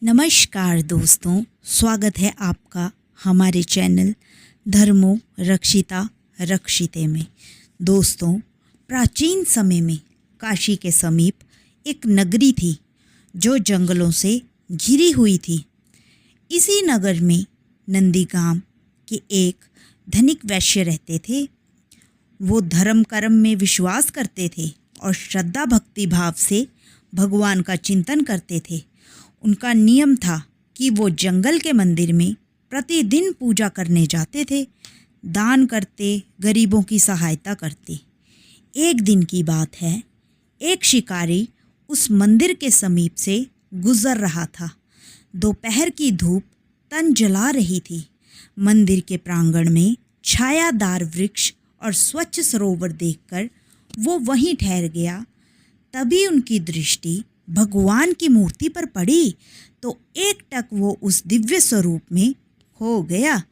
नमस्कार दोस्तों, स्वागत है आपका हमारे चैनल धर्मो रक्षिता रक्षिते में। दोस्तों, प्राचीन समय में काशी के समीप एक नगरी थी जो जंगलों से घिरी हुई थी। इसी नगर में नंदीगाम के एक धनिक वैश्य रहते थे। वो धर्म कर्म में विश्वास करते थे और श्रद्धा भक्ति भाव से भगवान का चिंतन करते थे। उनका नियम था कि वो जंगल के मंदिर में प्रतिदिन पूजा करने जाते थे, दान करते, गरीबों की सहायता करते। एक दिन की बात है, एक शिकारी उस मंदिर के समीप से गुजर रहा था। दोपहर की धूप तन जला रही थी। मंदिर के प्रांगण में छायादार वृक्ष और स्वच्छ सरोवर देखकर वो वहीं ठहर गया। तभी उनकी दृष्टि भगवान की मूर्ति पर पड़ी तो एकटक वो उस दिव्य स्वरूप में खो गया।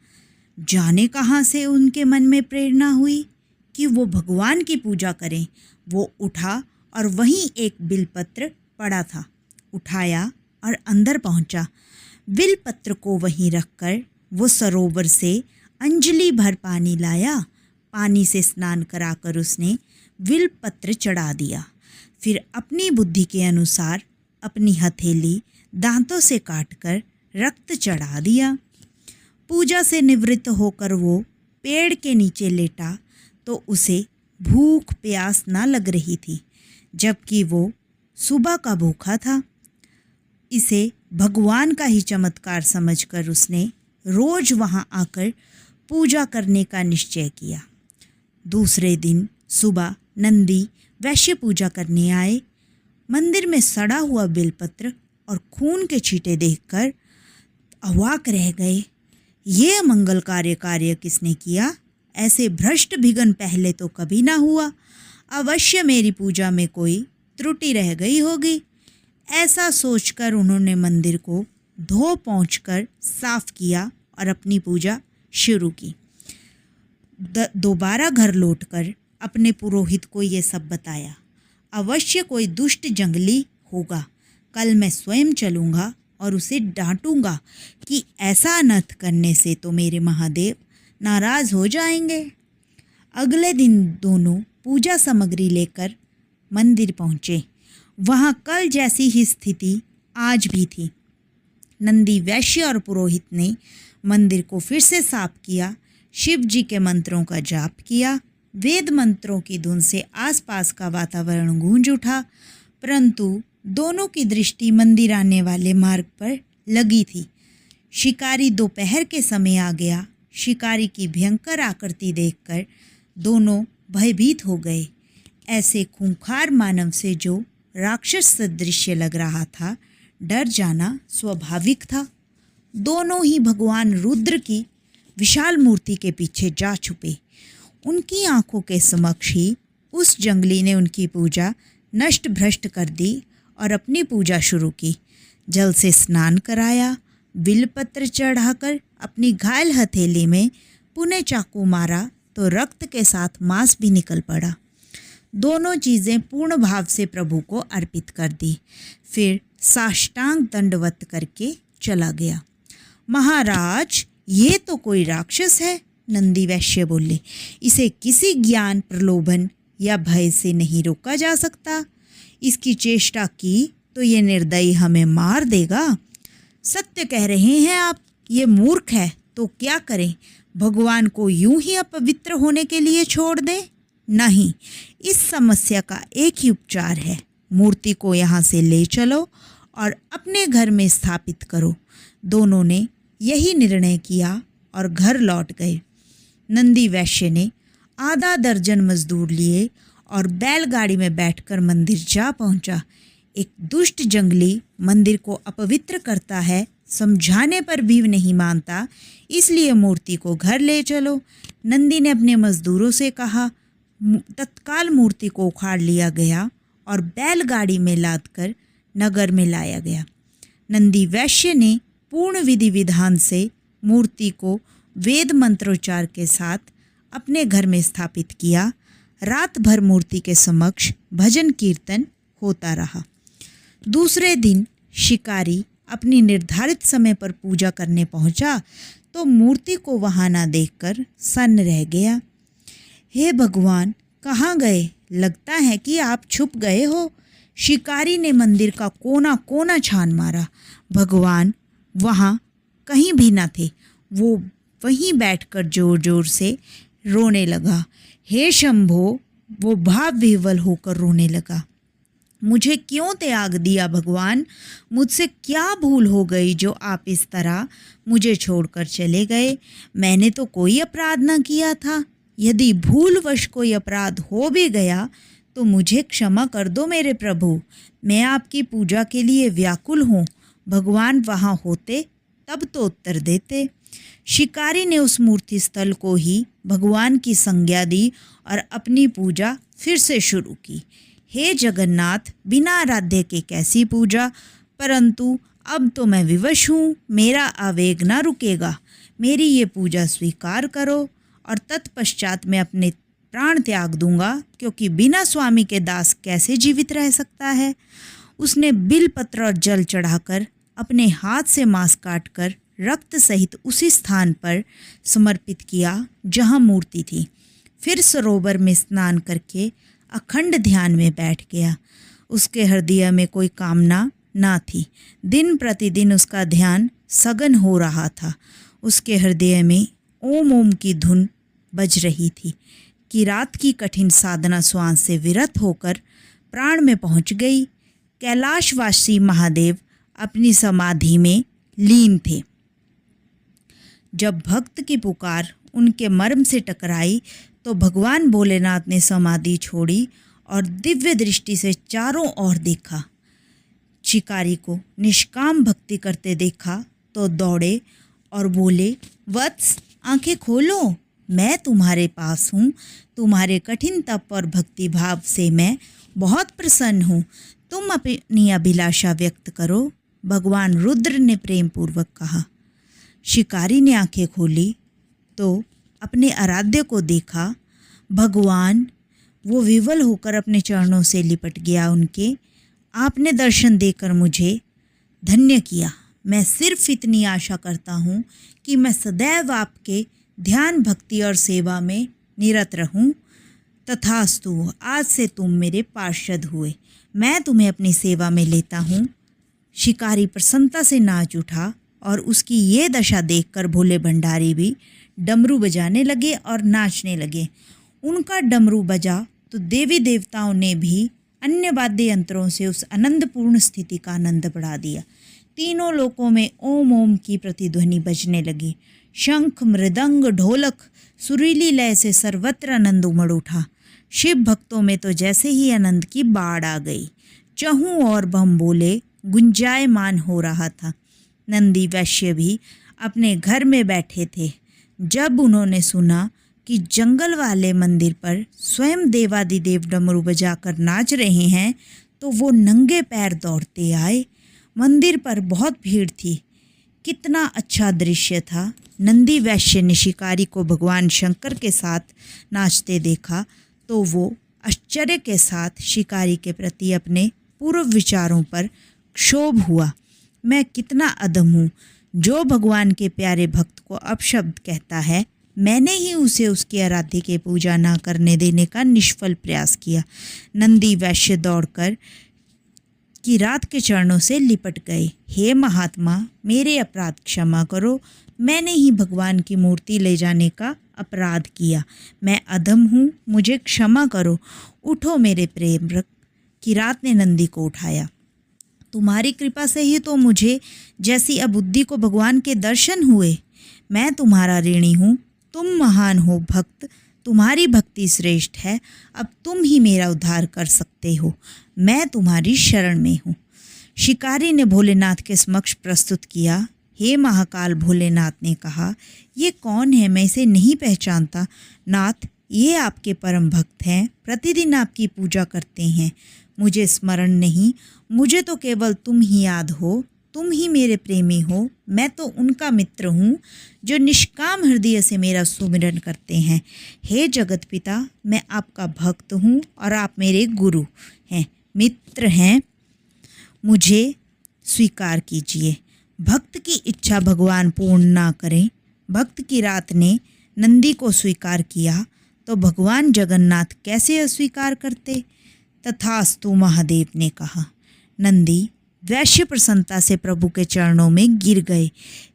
जाने कहाँ से उनके मन में प्रेरणा हुई कि वो भगवान की पूजा करें। वो उठा और वहीं एक बिलपत्र पड़ा था, उठाया और अंदर पहुंचा। बिलपत्र को वहीं रखकर वो सरोवर से अंजलि भर पानी लाया। पानी से स्नान कराकर उसने बिलपत्र चढ़ा दिया। फिर अपनी बुद्धि के अनुसार अपनी हथेली दांतों से काटकर रक्त चढ़ा दिया। पूजा से निवृत्त होकर वो पेड़ के नीचे लेटा तो उसे भूख प्यास ना लग रही थी, जबकि वो सुबह का भूखा था। इसे भगवान का ही चमत्कार समझकर उसने रोज वहाँ आकर पूजा करने का निश्चय किया। दूसरे दिन सुबह नंदी वैश्य पूजा करने आए। मंदिर में सड़ा हुआ बेलपत्र और खून के छींटे देखकर अवाक रह गए। ये अमंगल कार्य किसने किया? ऐसे भ्रष्ट भिगन पहले तो कभी ना हुआ। अवश्य मेरी पूजा में कोई त्रुटि रह गई होगी। ऐसा सोचकर उन्होंने मंदिर को धो पोंछकर साफ किया और अपनी पूजा शुरू की। दोबारा घर लौटकर अपने पुरोहित को ये सब बताया। अवश्य कोई दुष्ट जंगली होगा। कल मैं स्वयं चलूँगा और उसे डांटूंगा कि ऐसा अनर्थ करने से तो मेरे महादेव नाराज़ हो जाएंगे। अगले दिन दोनों पूजा सामग्री लेकर मंदिर पहुँचे। वहाँ कल जैसी ही स्थिति आज भी थी। नंदी वैश्य और पुरोहित ने मंदिर को फिर से साफ किया, शिव जी के मंत्रों का जाप किया। वेद मंत्रों की धुन से आसपास का वातावरण गूंज उठा, परंतु दोनों की दृष्टि मंदिर आने वाले मार्ग पर लगी थी। शिकारी दोपहर के समय आ गया। शिकारी की भयंकर आकृति देखकर दोनों भयभीत हो गए। ऐसे खूंखार मानव से जो राक्षस सदृश लग रहा था, डर जाना स्वाभाविक था। दोनों ही भगवान रुद्र की विशाल मूर्ति के पीछे जा छुपे। उनकी आंखों के समक्ष ही उस जंगली ने उनकी पूजा नष्ट भ्रष्ट कर दी और अपनी पूजा शुरू की। जल से स्नान कराया, बिलपत्र चढ़ाकर अपनी घायल हथेली में पुनः चाकू मारा तो रक्त के साथ मांस भी निकल पड़ा। दोनों चीज़ें पूर्ण भाव से प्रभु को अर्पित कर दी। फिर साष्टांग दंडवत करके चला गया। महाराज, ये तो कोई राक्षस है, नंदी वैश्य बोले। इसे किसी ज्ञान, प्रलोभन या भय से नहीं रोका जा सकता। इसकी चेष्टा की तो ये निर्दयी हमें मार देगा। सत्य कह रहे हैं आप, ये मूर्ख है तो क्या करें? भगवान को यूं ही अपवित्र होने के लिए छोड़ दें? नहीं, इस समस्या का एक ही उपचार है। मूर्ति को यहाँ से ले चलो और अपने घर में स्थापित करो। दोनों ने यही निर्णय किया और घर लौट गए। नंदी वैश्य ने आधा दर्जन मजदूर लिए और बैलगाड़ी में बैठकर मंदिर जा पहुंचा। एक दुष्ट जंगली मंदिर को अपवित्र करता है, समझाने पर भी नहीं मानता, इसलिए मूर्ति को घर ले चलो। नंदी ने अपने मजदूरों से कहा। तत्काल मूर्ति को उखाड़ लिया गया और बैलगाड़ी में लादकर नगर में लाया गया। नंदी वैश्य ने पूर्ण विधि विधान से मूर्ति को वेद मंत्रोच्चार के साथ अपने घर में स्थापित किया। रात भर मूर्ति के समक्ष भजन कीर्तन होता रहा। दूसरे दिन शिकारी अपनी निर्धारित समय पर पूजा करने पहुंचा तो मूर्ति को वहां ना देखकर सन्न रह गया। हे भगवान, कहाँ गए? लगता है कि आप छुप गए हो। शिकारी ने मंदिर का कोना कोना छान मारा। भगवान वहाँ कहीं भी न थे। वो वहीं बैठकर जोर जोर से रोने लगा। हे शंभो, वो भाव विह्वल होकर रोने लगा। मुझे क्यों त्याग दिया भगवान? मुझसे क्या भूल हो गई जो आप इस तरह मुझे छोड़कर चले गए? मैंने तो कोई अपराध न किया था। यदि भूलवश कोई अपराध हो भी गया तो मुझे क्षमा कर दो मेरे प्रभु। मैं आपकी पूजा के लिए व्याकुल हूँ। भगवान वहाँ होते तब तो उत्तर देते। शिकारी ने उस मूर्ति स्थल को ही भगवान की संज्ञा दी और अपनी पूजा फिर से शुरू की। हे जगन्नाथ, बिना आराध्य के कैसी पूजा? परंतु अब तो मैं विवश हूँ, मेरा आवेग ना रुकेगा। मेरी ये पूजा स्वीकार करो और तत्पश्चात मैं अपने प्राण त्याग दूंगा, क्योंकि बिना स्वामी के दास कैसे जीवित रह सकता है। उसने बिलपत्र और जल चढ़ाकर अपने हाथ से मांस काटकर रक्त सहित उसी स्थान पर समर्पित किया जहाँ मूर्ति थी। फिर सरोवर में स्नान करके अखंड ध्यान में बैठ गया। उसके हृदय में कोई कामना ना थी। दिन प्रतिदिन उसका ध्यान सघन हो रहा था। उसके हृदय में ओम ओम की धुन बज रही थी कि रात की कठिन साधना श्वास से विरत होकर प्राण में पहुंच गई। कैलाशवासी महादेव अपनी समाधि में लीन थे। जब भक्त की पुकार उनके मर्म से टकराई तो भगवान भोलेनाथ ने समाधि छोड़ी और दिव्य दृष्टि से चारों ओर देखा। शिकारी को निष्काम भक्ति करते देखा तो दौड़े और बोले, वत्स, आंखें खोलो, मैं तुम्हारे पास हूँ। तुम्हारे कठिन तप और भक्ति भाव से मैं बहुत प्रसन्न हूँ। तुम अपनी अभिलाषा व्यक्त करो। भगवान रुद्र ने प्रेम पूर्वक कहा। शिकारी ने आंखें खोली तो अपने आराध्य को देखा। भगवान, वो विवल होकर अपने चरणों से लिपट गया उनके। आपने दर्शन देकर मुझे धन्य किया। मैं सिर्फ इतनी आशा करता हूँ कि मैं सदैव आपके ध्यान, भक्ति और सेवा में निरत रहूं। तथास्तु, आज से तुम मेरे पार्षद हुए। मैं तुम्हें अपनी सेवा में लेता हूँ। शिकारी प्रसन्नता से नाच उठा और उसकी ये दशा देखकर भोले भंडारी भी डमरू बजाने लगे और नाचने लगे। उनका डमरू बजा तो देवी देवताओं ने भी अन्य वाद्य यंत्रों से उस आनंदपूर्ण स्थिति का आनंद बढ़ा दिया। तीनों लोकों में ओम ओम की प्रतिध्वनि बजने लगी। शंख, मृदंग, ढोलक, सुरीली लय से सर्वत्र आनंद उमड़ उठा। शिव भक्तों में तो जैसे ही आनंद की बाढ़ आ गई। चहूँ और बम बोले गुंजायमान हो रहा था। नंदी वैश्य भी अपने घर में बैठे थे। जब उन्होंने सुना कि जंगल वाले मंदिर पर स्वयं देवादिदेव डमरू बजाकर नाच रहे हैं तो वो नंगे पैर दौड़ते आए। मंदिर पर बहुत भीड़ थी। कितना अच्छा दृश्य था। नंदी वैश्य ने शिकारी को भगवान शंकर के साथ नाचते देखा तो वो आश्चर्य के साथ शिकारी के प्रति अपने पूर्व विचारों पर क्षोभ हुआ। मैं कितना अधम हूँ जो भगवान के प्यारे भक्त को अपशब्द कहता है। मैंने ही उसे उसके आराध्य के पूजा ना करने देने का निष्फल प्रयास किया। नंदी वैश्य दौड़कर किरात के चरणों से लिपट गए। हे महात्मा, मेरे अपराध क्षमा करो। मैंने ही भगवान की मूर्ति ले जाने का अपराध किया। मैं अधम हूँ, मुझे क्षमा करो। उठो मेरे प्रेम रख। किरात ने नंदी को उठाया। तुम्हारी कृपा से ही तो मुझे जैसी अबुद्धि को भगवान के दर्शन हुए। मैं तुम्हारा ऋणी हूँ। तुम महान हो भक्त, तुम्हारी भक्ति श्रेष्ठ है। अब तुम ही मेरा उद्धार कर सकते हो। मैं तुम्हारी शरण में हूँ। शिकारी ने भोलेनाथ के समक्ष प्रस्तुत किया। हे महाकाल, भोलेनाथ ने कहा, ये कौन है? मैं इसे नहीं पहचानता। नाथ, ये आपके परम भक्त हैं, प्रतिदिन आपकी पूजा करते हैं। मुझे स्मरण नहीं। मुझे तो केवल तुम ही याद हो। तुम ही मेरे प्रेमी हो। मैं तो उनका मित्र हूँ जो निष्काम हृदय से मेरा सुमिरन करते हैं। हे जगत पिता, मैं आपका भक्त हूँ और आप मेरे गुरु हैं, मित्र हैं। मुझे स्वीकार कीजिए। भक्त की इच्छा भगवान पूर्ण ना करें। भक्त की रात ने नंदी को स्वीकार किया तो भगवान जगन्नाथ कैसे अस्वीकार करते। तथास्तु महादेव ने कहा। नंदी वैश्य प्रसन्नता से प्रभु के चरणों में गिर गए।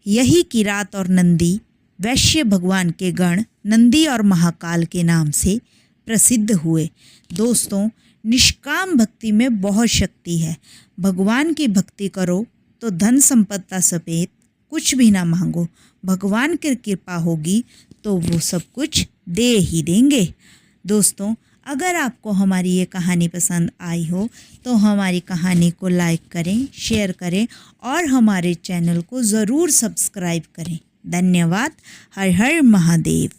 यही किरात और नंदी वैश्य भगवान के गण नंदी और महाकाल के नाम से प्रसिद्ध हुए। दोस्तों, निष्काम भक्ति में बहुत शक्ति है। भगवान की भक्ति करो तो धन संपत्ति समेत कुछ भी ना मांगो, भगवान की कृपा होगी तो वो सब कुछ दे ही देंगे। दोस्तों, अगर आपको हमारी ये कहानी पसंद आई हो तो हमारी कहानी को लाइक करें, शेयर करें और हमारे चैनल को ज़रूर सब्सक्राइब करें। धन्यवाद। हर हर महादेव।